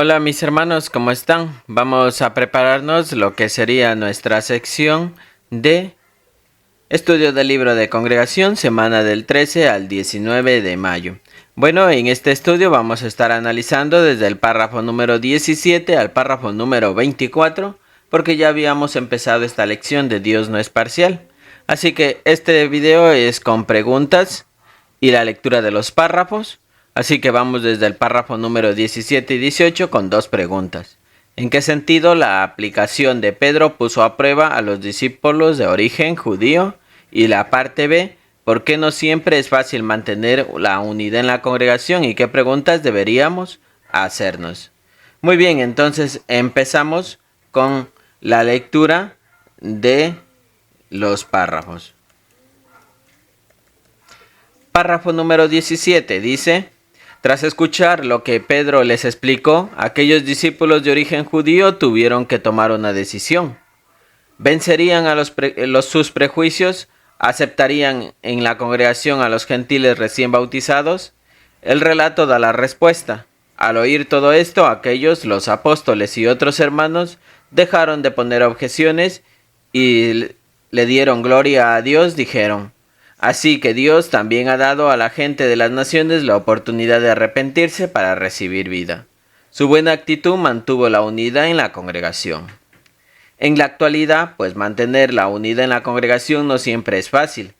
Hola mis hermanos, ¿cómo están? Vamos a prepararnos lo que sería nuestra sección de estudio del libro de congregación, semana del 13 al 19 de mayo. Bueno, en este estudio vamos a estar analizando desde el párrafo número 17 al párrafo número 24, porque ya habíamos empezado esta lección de Dios no es parcial. Así que este video es con preguntas y la lectura de los párrafos. Así que vamos desde el párrafo número 17 y 18 con dos preguntas. ¿En qué sentido la aplicación de Pedro puso a prueba a los discípulos de origen judío? Y la parte B, ¿por qué no siempre es fácil mantener la unidad en la congregación y qué preguntas deberíamos hacernos? Muy bien, entonces empezamos con la lectura de los párrafos. Párrafo número 17 dice: tras escuchar lo que Pedro les explicó, aquellos discípulos de origen judío tuvieron que tomar una decisión. ¿Vencerían a sus prejuicios? ¿Aceptarían en la congregación a los gentiles recién bautizados? El relato da la respuesta. Al oír todo esto, aquellos, los apóstoles y otros hermanos, dejaron de poner objeciones y le dieron gloria a Dios, dijeron: así que Dios también ha dado a la gente de las naciones la oportunidad de arrepentirse para recibir vida. Su buena actitud mantuvo la unidad en la congregación. En la actualidad, pues mantener la unidad en la congregación no siempre es fácil.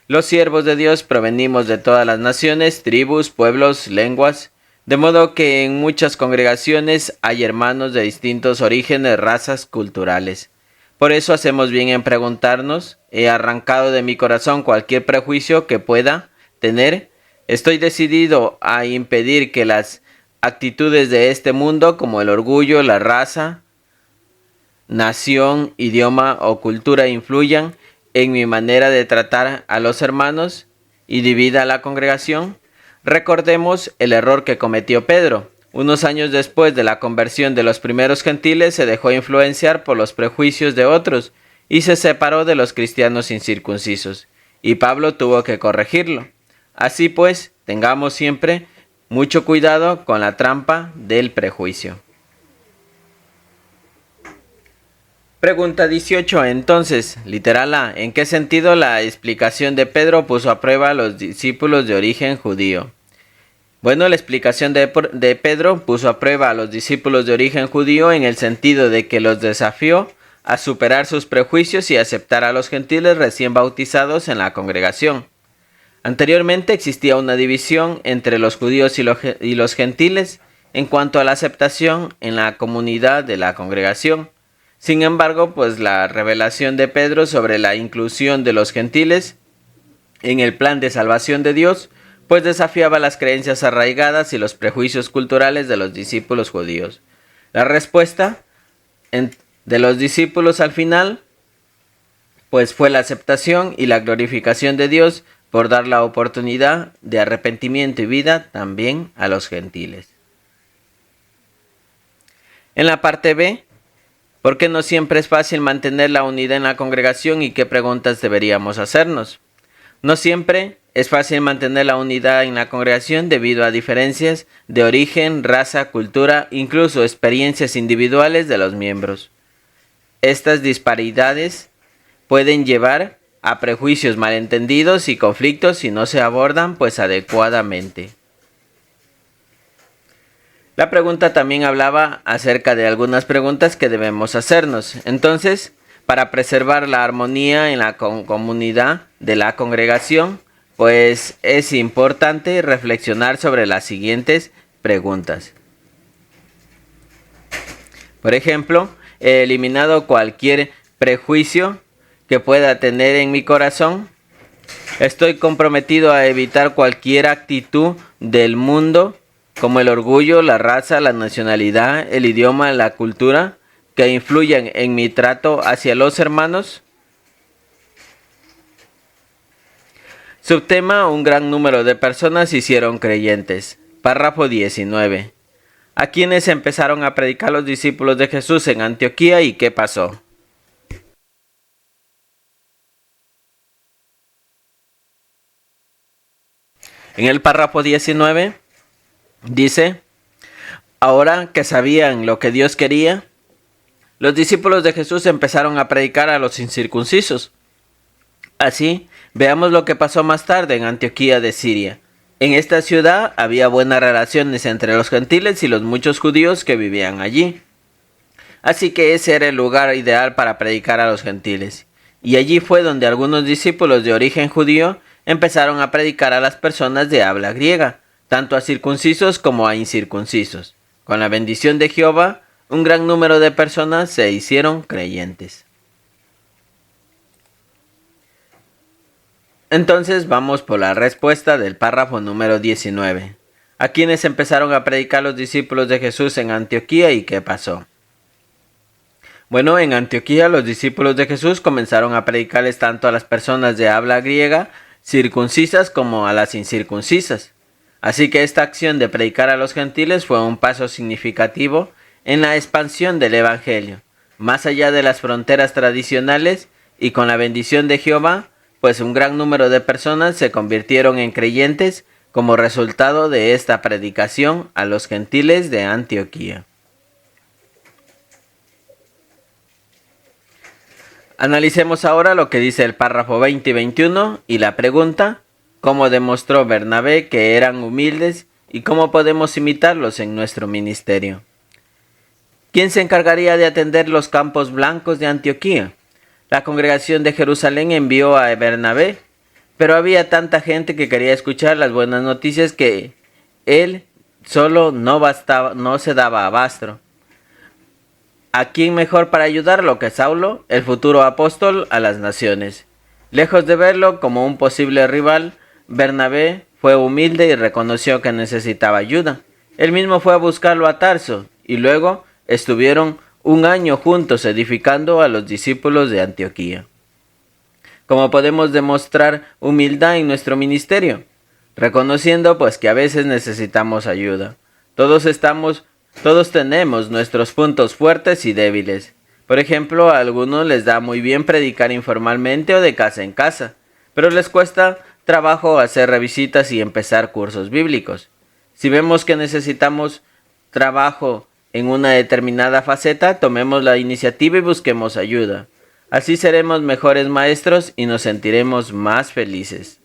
Los siervos de Dios provenimos de todas las naciones, tribus, pueblos, lenguas, de modo que en muchas congregaciones hay hermanos de distintos orígenes, razas, culturales. Por eso hacemos bien en preguntarnos: ¿he arrancado de mi corazón cualquier prejuicio que pueda tener? ¿Estoy decidido a impedir que las actitudes de este mundo, como el orgullo, la raza, nación, idioma o cultura influyan en mi manera de tratar a los hermanos y divida a la congregación? Recordemos el error que cometió Pedro. Unos años después de la conversión de los primeros gentiles, se dejó influenciar por los prejuicios de otros y se separó de los cristianos incircuncisos, y Pablo tuvo que corregirlo. Así pues, tengamos siempre mucho cuidado con la trampa del prejuicio. Pregunta 18. Entonces, literal A, ¿en qué sentido la explicación de Pedro puso a prueba a los discípulos de origen judío? Bueno, la explicación de Pedro puso a prueba a los discípulos de origen judío en el sentido de que los desafió a superar sus prejuicios y aceptar a los gentiles recién bautizados en la congregación. Anteriormente existía una división entre los judíos y los gentiles en cuanto a la aceptación en la comunidad de la congregación. Sin embargo, pues la revelación de Pedro sobre la inclusión de los gentiles en el plan de salvación de Dios, pues desafiaba las creencias arraigadas y los prejuicios culturales de los discípulos judíos. La respuesta de los discípulos al final, pues fue la aceptación y la glorificación de Dios por dar la oportunidad de arrepentimiento y vida también a los gentiles. En la parte B, ¿por qué no siempre es fácil mantener la unidad en la congregación y qué preguntas deberíamos hacernos? No siempre es fácil mantener la unidad en la congregación debido a diferencias de origen, raza, cultura, incluso experiencias individuales de los miembros. Estas disparidades pueden llevar a prejuicios malentendidos y conflictos si no se abordan pues adecuadamente. La pregunta también hablaba acerca de algunas preguntas que debemos hacernos. Entonces, para preservar la armonía en la comunidad de la congregación, pues es importante reflexionar sobre las siguientes preguntas. Por ejemplo, he eliminado cualquier prejuicio que pueda tener en mi corazón. Estoy comprometido a evitar cualquier actitud del mundo, como el orgullo, la raza, la nacionalidad, el idioma, la cultura, que influyan en mi trato hacia los hermanos. Subtema: un gran número de personas se hicieron creyentes. Párrafo 19. ¿A quiénes empezaron a predicar los discípulos de Jesús en Antioquía y qué pasó? En el párrafo 19 dice: Ahora que sabían lo que Dios quería, los discípulos de Jesús empezaron a predicar a los incircuncisos. Así, veamos lo que pasó más tarde en Antioquía de Siria. En esta ciudad había buenas relaciones entre los gentiles y los muchos judíos que vivían allí. Así que ese era el lugar ideal para predicar a los gentiles. Y allí fue donde algunos discípulos de origen judío empezaron a predicar a las personas de habla griega, tanto a circuncisos como a incircuncisos. Con la bendición de Jehová, un gran número de personas se hicieron creyentes. Entonces vamos por la respuesta del párrafo número 19. ¿A quiénes empezaron a predicar los discípulos de Jesús en Antioquía y qué pasó? Bueno, en Antioquía los discípulos de Jesús comenzaron a predicarles tanto a las personas de habla griega, circuncisas, como a las incircuncisas. Así que esta acción de predicar a los gentiles fue un paso significativo en la expansión del Evangelio, más allá de las fronteras tradicionales, y con la bendición de Jehová, pues un gran número de personas se convirtieron en creyentes como resultado de esta predicación a los gentiles de Antioquía. Analicemos ahora lo que dice el párrafo 20 y 21 y la pregunta: ¿cómo demostró Bernabé que eran humildes y cómo podemos imitarlos en nuestro ministerio? ¿Quién se encargaría de atender los campos blancos de Antioquía? La congregación de Jerusalén envió a Bernabé, pero había tanta gente que quería escuchar las buenas noticias que él solo no se daba abasto. ¿A quién mejor para ayudarlo que Saulo, el futuro apóstol a las naciones? Lejos de verlo como un posible rival, Bernabé fue humilde y reconoció que necesitaba ayuda. Él mismo fue a buscarlo a Tarso y luego estuvieron un año juntos edificando a los discípulos de Antioquía. ¿Cómo podemos demostrar humildad en nuestro ministerio? Reconociendo pues que a veces necesitamos ayuda. Todos tenemos nuestros puntos fuertes y débiles. Por ejemplo, a algunos les da muy bien predicar informalmente o de casa en casa, pero les cuesta trabajo hacer revisitas y empezar cursos bíblicos. Si vemos que necesitamos trabajo en una determinada faceta, tomemos la iniciativa y busquemos ayuda. Así seremos mejores maestros y nos sentiremos más felices.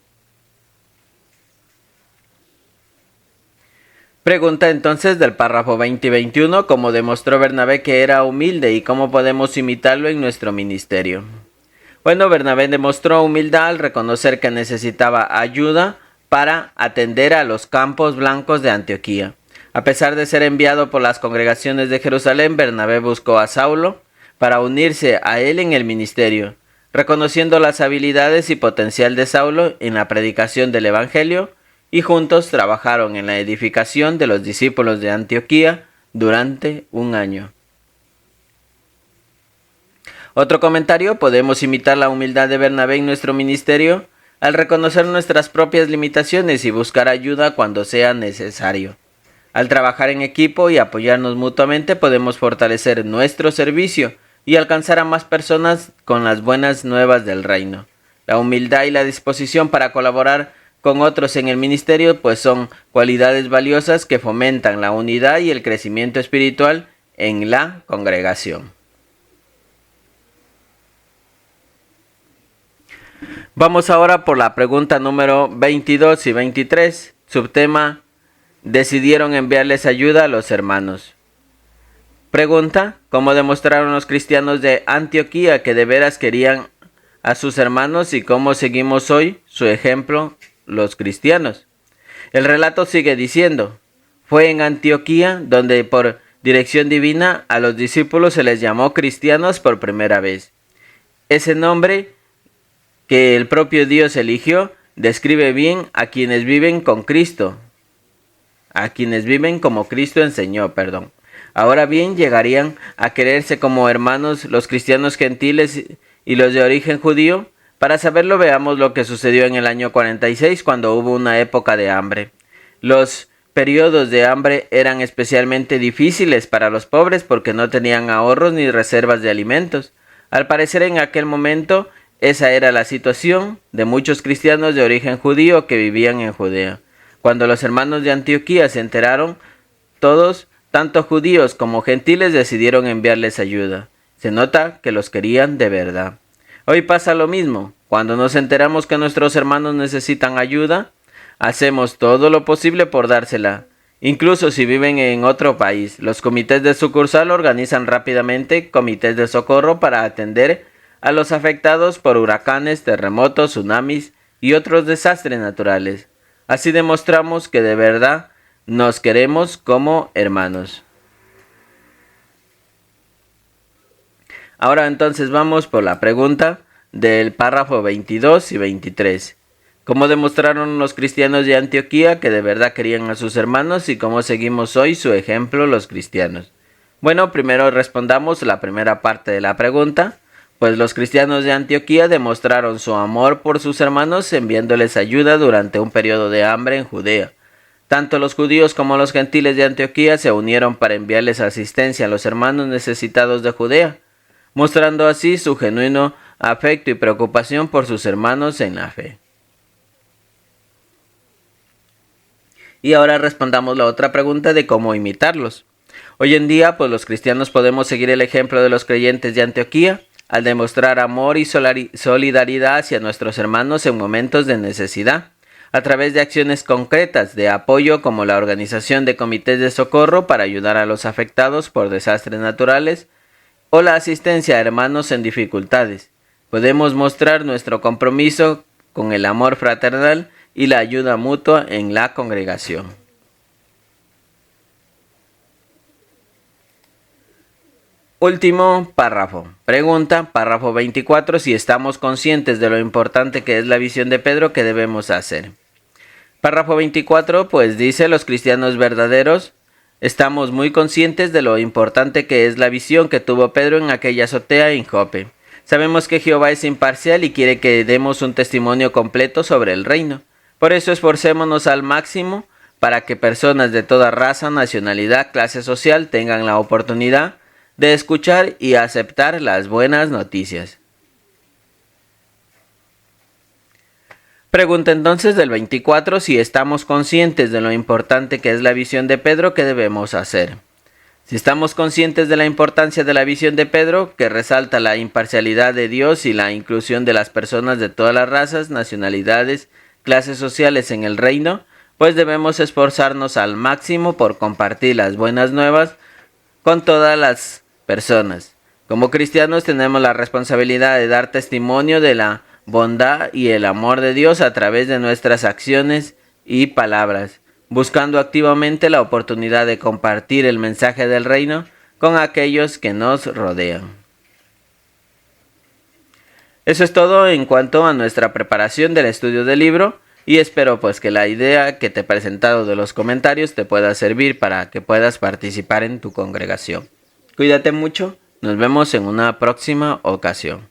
Pregunta entonces del párrafo 20 y 21, ¿cómo demostró Bernabé que era humilde y cómo podemos imitarlo en nuestro ministerio? Bueno, Bernabé demostró humildad al reconocer que necesitaba ayuda para atender a los campos blancos de Antioquía. A pesar de ser enviado por las congregaciones de Jerusalén, Bernabé buscó a Saulo para unirse a él en el ministerio, reconociendo las habilidades y potencial de Saulo en la predicación del Evangelio, y juntos trabajaron en la edificación de los discípulos de Antioquía durante un año. Otro comentario: podemos imitar la humildad de Bernabé en nuestro ministerio al reconocer nuestras propias limitaciones y buscar ayuda cuando sea necesario. Al trabajar en equipo y apoyarnos mutuamente podemos fortalecer nuestro servicio y alcanzar a más personas con las buenas nuevas del reino. La humildad y la disposición para colaborar con otros en el ministerio pues son cualidades valiosas que fomentan la unidad y el crecimiento espiritual en la congregación. Vamos ahora por la pregunta número 22 y 23, subtema: decidieron enviarles ayuda a los hermanos. Pregunta: ¿cómo demostraron los cristianos de Antioquía que de veras querían a sus hermanos y cómo seguimos hoy su ejemplo los cristianos? El relato sigue diciendo: fue en Antioquía donde por dirección divina a los discípulos se les llamó cristianos por primera vez. Ese nombre que el propio Dios eligió describe bien a quienes viven con Cristo, a quienes viven como Cristo enseñó, Ahora bien, llegarían a quererse como hermanos los cristianos gentiles y los de origen judío. Para saberlo, veamos lo que sucedió en el año 46, cuando hubo una época de hambre. Los periodos de hambre eran especialmente difíciles para los pobres porque no tenían ahorros ni reservas de alimentos. Al parecer, en aquel momento, esa era la situación de muchos cristianos de origen judío que vivían en Judea. Cuando los hermanos de Antioquía se enteraron, todos Tanto judíos como gentiles decidieron enviarles ayuda. Se nota que los querían de verdad. Hoy pasa lo mismo. Cuando nos enteramos que nuestros hermanos necesitan ayuda, hacemos todo lo posible por dársela. Incluso si viven en otro país, los comités de sucursal organizan rápidamente comités de socorro para atender a los afectados por huracanes, terremotos, tsunamis y otros desastres naturales. Así demostramos que de verdad nos queremos como hermanos. Ahora entonces vamos por la pregunta del párrafo 22 y 23. ¿Cómo demostraron los cristianos de Antioquía que de verdad querían a sus hermanos y cómo seguimos hoy su ejemplo los cristianos? Bueno, primero respondamos la primera parte de la pregunta. Pues los cristianos de Antioquía demostraron su amor por sus hermanos enviándoles ayuda durante un periodo de hambre en Judea. Tanto los judíos como los gentiles de Antioquía se unieron para enviarles asistencia a los hermanos necesitados de Judea, mostrando así su genuino afecto y preocupación por sus hermanos en la fe. Y ahora respondamos la otra pregunta de cómo imitarlos. Hoy en día, pues los cristianos podemos seguir el ejemplo de los creyentes de Antioquía al demostrar amor y solidaridad hacia nuestros hermanos en momentos de necesidad, a través de acciones concretas de apoyo como la organización de comités de socorro para ayudar a los afectados por desastres naturales o la asistencia a hermanos en dificultades. Podemos mostrar nuestro compromiso con el amor fraternal y la ayuda mutua en la congregación. Último párrafo. Pregunta, párrafo 24, si estamos conscientes de lo importante que es la visión de Pedro, ¿qué debemos hacer? Párrafo 24, pues dice, los cristianos verdaderos estamos muy conscientes de lo importante que es la visión que tuvo Pedro en aquella azotea en Jope. Sabemos que Jehová es imparcial y quiere que demos un testimonio completo sobre el reino. Por eso esforcémonos al máximo para que personas de toda raza, nacionalidad, clase social tengan la oportunidad de escuchar y aceptar las buenas noticias. Pregunta entonces del 24, si estamos conscientes de lo importante que es la visión de Pedro, ¿qué debemos hacer? Si estamos conscientes de la importancia de la visión de Pedro, que resalta la imparcialidad de Dios y la inclusión de las personas de todas las razas, nacionalidades, clases sociales en el reino, pues debemos esforzarnos al máximo por compartir las buenas nuevas con todas las personas. Como cristianos tenemos la responsabilidad de dar testimonio de la bondad y el amor de Dios a través de nuestras acciones y palabras, buscando activamente la oportunidad de compartir el mensaje del reino con aquellos que nos rodean. Eso es todo en cuanto a nuestra preparación del estudio del libro y espero pues que la idea que te he presentado de los comentarios te pueda servir para que puedas participar en tu congregación. Cuídate mucho, nos vemos en una próxima ocasión.